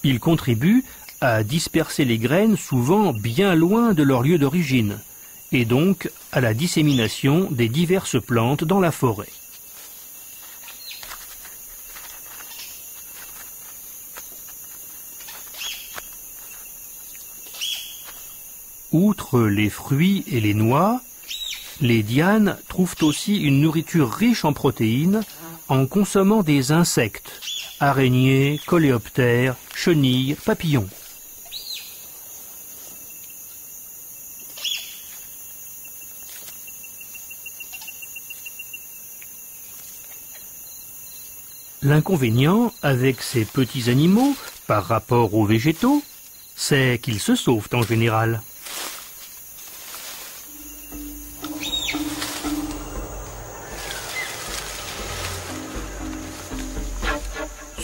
Ils contribuent à disperser les graines souvent bien loin de leur lieu d'origine, et donc à la dissémination des diverses plantes dans la forêt. Outre les fruits et les noix, les dianes trouvent aussi une nourriture riche en protéines en consommant des insectes, araignées, coléoptères, chenilles, papillons. L'inconvénient avec ces petits animaux, par rapport aux végétaux, c'est qu'ils se sauvent en général.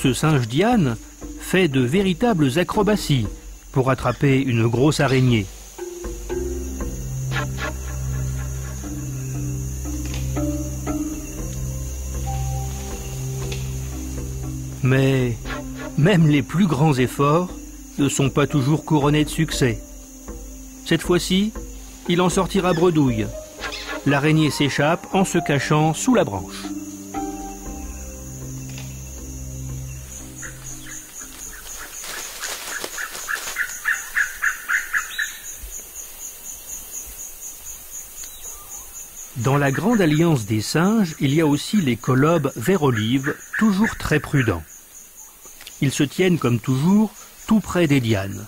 Ce singe diane fait de véritables acrobaties pour attraper une grosse araignée. Mais même les plus grands efforts ne sont pas toujours couronnés de succès. Cette fois-ci, il en sortira bredouille. L'araignée s'échappe en se cachant sous la branche. Dans la grande alliance des singes, il y a aussi les colobes vert-olive, toujours très prudents. Ils se tiennent comme toujours tout près des dianes.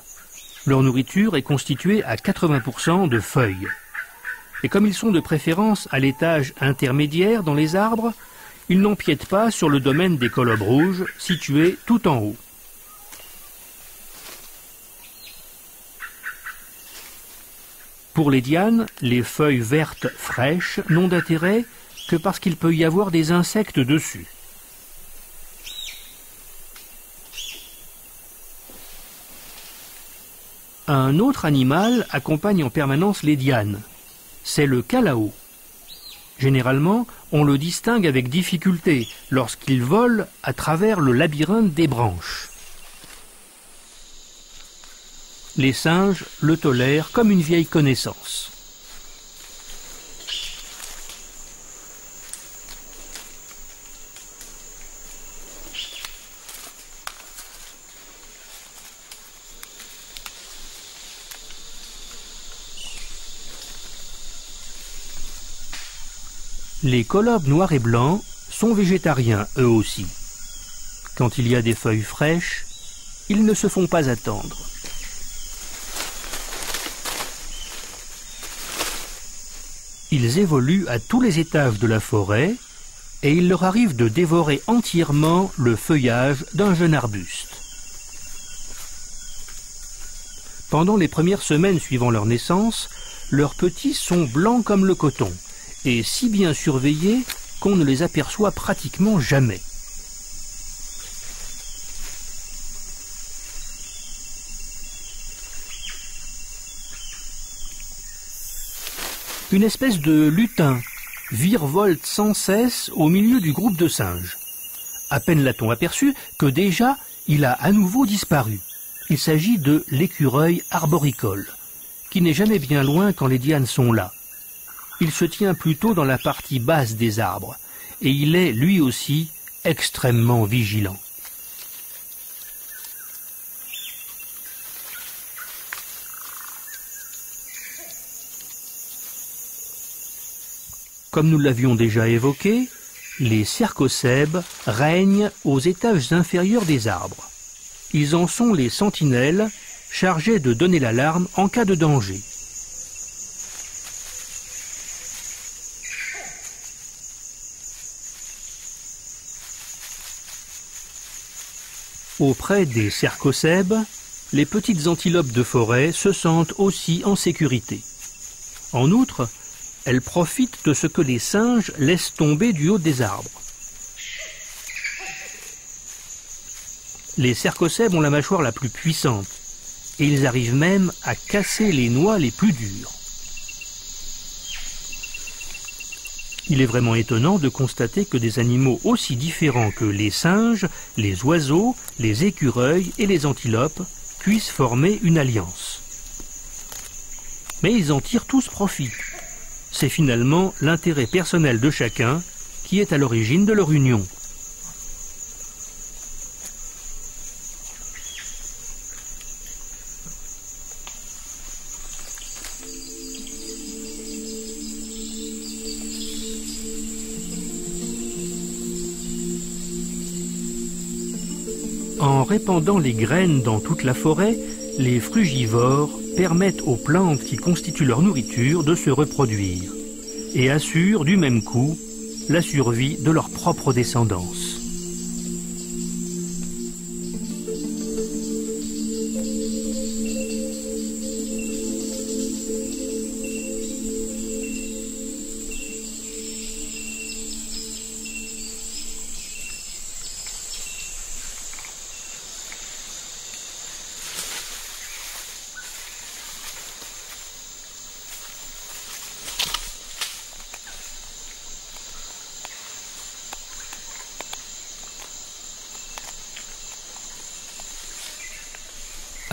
Leur nourriture est constituée à 80% de feuilles. Et comme ils sont de préférence à l'étage intermédiaire dans les arbres, ils n'empiètent pas sur le domaine des colobes rouges, situés tout en haut. Pour les dianes, les feuilles vertes fraîches n'ont d'intérêt que parce qu'il peut y avoir des insectes dessus. Un autre animal accompagne en permanence les dianes. C'est le calao. Généralement, on le distingue avec difficulté lorsqu'il vole à travers le labyrinthe des branches. Les singes le tolèrent comme une vieille connaissance. Les colobes noirs et blancs sont végétariens eux aussi. Quand il y a des feuilles fraîches, ils ne se font pas attendre. Ils évoluent à tous les étages de la forêt et il leur arrive de dévorer entièrement le feuillage d'un jeune arbuste. Pendant les premières semaines suivant leur naissance, leurs petits sont blancs comme le coton et si bien surveillés qu'on ne les aperçoit pratiquement jamais. Une espèce de lutin virevolte sans cesse au milieu du groupe de singes. À peine l'a-t-on aperçu que déjà il a à nouveau disparu. Il s'agit de l'écureuil arboricole, qui n'est jamais bien loin quand les dianes sont là. Il se tient plutôt dans la partie basse des arbres, et il est lui aussi extrêmement vigilant. Comme nous l'avions déjà évoqué, les cercocèbes règnent aux étages inférieurs des arbres. Ils en sont les sentinelles chargées de donner l'alarme en cas de danger. Auprès des cercocèbes, les petites antilopes de forêt se sentent aussi en sécurité. En outre, elles profitent de ce que les singes laissent tomber du haut des arbres. Les cercocèbes ont la mâchoire la plus puissante et ils arrivent même à casser les noix les plus dures. Il est vraiment étonnant de constater que des animaux aussi différents que les singes, les oiseaux, les écureuils et les antilopes puissent former une alliance. Mais ils en tirent tous profit. C'est finalement l'intérêt personnel de chacun qui est à l'origine de leur union. En répandant les graines dans toute la forêt, les frugivores permettent aux plantes qui constituent leur nourriture de se reproduire et assurent du même coup la survie de leur propre descendance.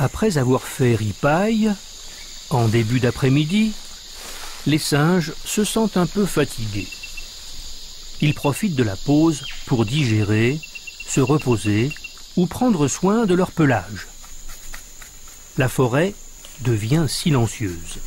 Après avoir fait ripaille, en début d'après-midi, les singes se sentent un peu fatigués. Ils profitent de la pause pour digérer, se reposer ou prendre soin de leur pelage. La forêt devient silencieuse.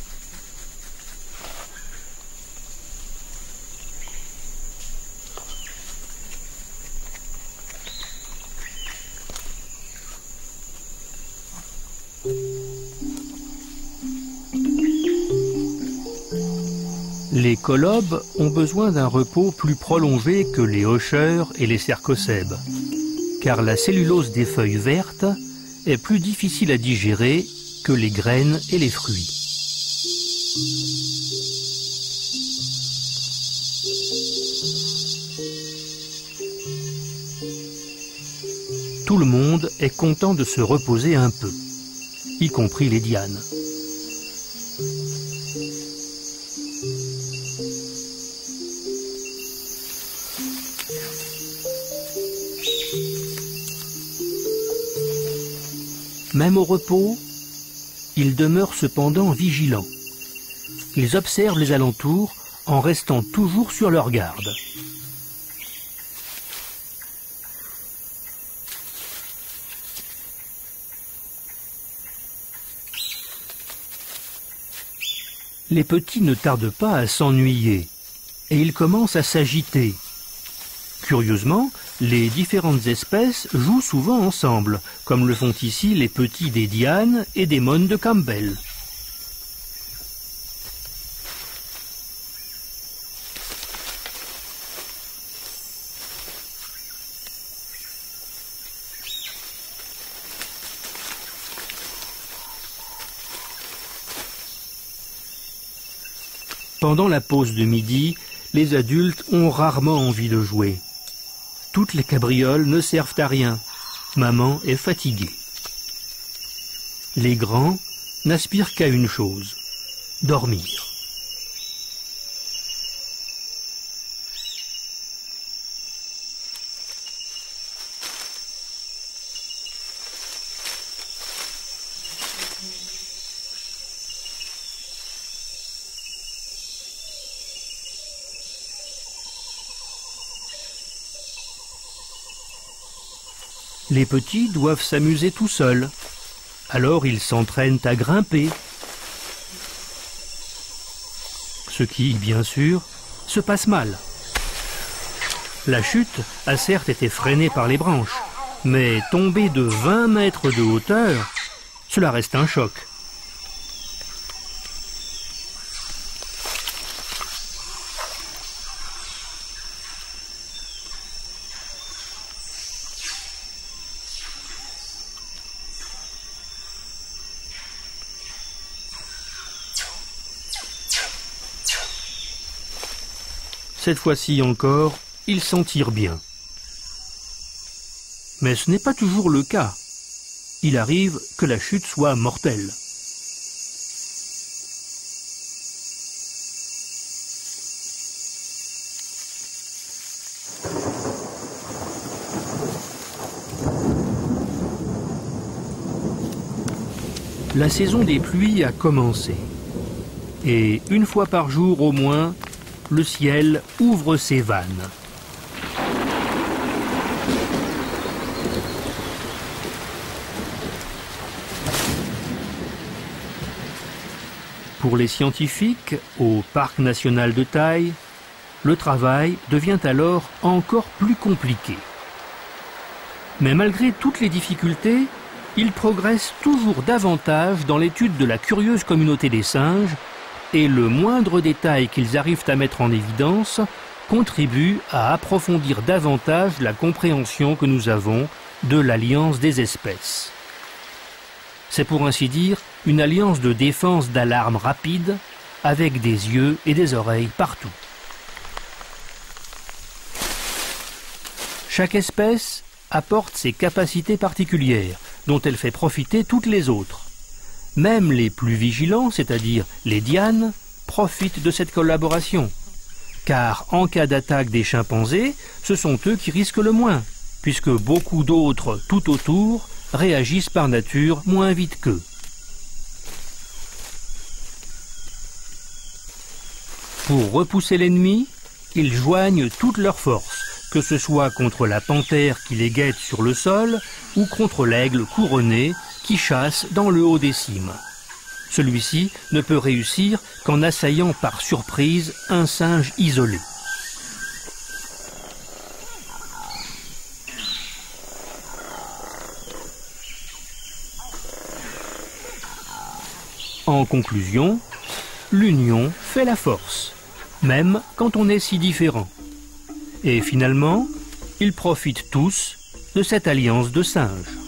Les colobes ont besoin d'un repos plus prolongé que les hocheurs et les cercocèbes, car la cellulose des feuilles vertes est plus difficile à digérer que les graines et les fruits. Tout le monde est content de se reposer un peu, y compris les dianes. Même au repos, ils demeurent cependant vigilants. Ils observent les alentours en restant toujours sur leur garde. Les petits ne tardent pas à s'ennuyer et ils commencent à s'agiter. Curieusement, les différentes espèces jouent souvent ensemble, comme le font ici les petits des dianes et des mônes de Campbell. Pendant la pause de midi, les adultes ont rarement envie de jouer. Toutes les cabrioles ne servent à rien. Maman est fatiguée. Les grands n'aspirent qu'à une chose, dormir. Les petits doivent s'amuser tout seuls. Alors ils s'entraînent à grimper. Ce qui, bien sûr, se passe mal. La chute a certes été freinée par les branches, mais tomber de 20 mètres de hauteur, cela reste un choc. Cette fois-ci encore, ils s'en tirent bien. Mais ce n'est pas toujours le cas. Il arrive que la chute soit mortelle. la saison des pluies a commencé. Et une fois par jour au moins, le ciel ouvre ses vannes. Pour les scientifiques, au parc national de Taï, le travail devient alors encore plus compliqué. Mais malgré toutes les difficultés, ils progressent toujours davantage dans l'étude de la curieuse communauté des singes, et le moindre détail qu'ils arrivent à mettre en évidence contribue à approfondir davantage la compréhension que nous avons de l'alliance des espèces. C'est pour ainsi dire une alliance de défense d'alarme rapide, avec des yeux et des oreilles partout. Chaque espèce apporte ses capacités particulières, dont elle fait profiter toutes les autres. Même les plus vigilants, c'est-à-dire les dianes, profitent de cette collaboration. Car en cas d'attaque des chimpanzés, ce sont eux qui risquent le moins, puisque beaucoup d'autres tout autour réagissent par nature moins vite qu'eux. Pour repousser l'ennemi, ils joignent toutes leurs forces, que ce soit contre la panthère qui les guette sur le sol ou contre l'aigle couronné qui chasse dans le haut des cimes. Celui-ci ne peut réussir qu'en assaillant par surprise un singe isolé. En conclusion, l'union fait la force, même quand on est si différent. Et finalement, ils profitent tous de cette alliance de singes.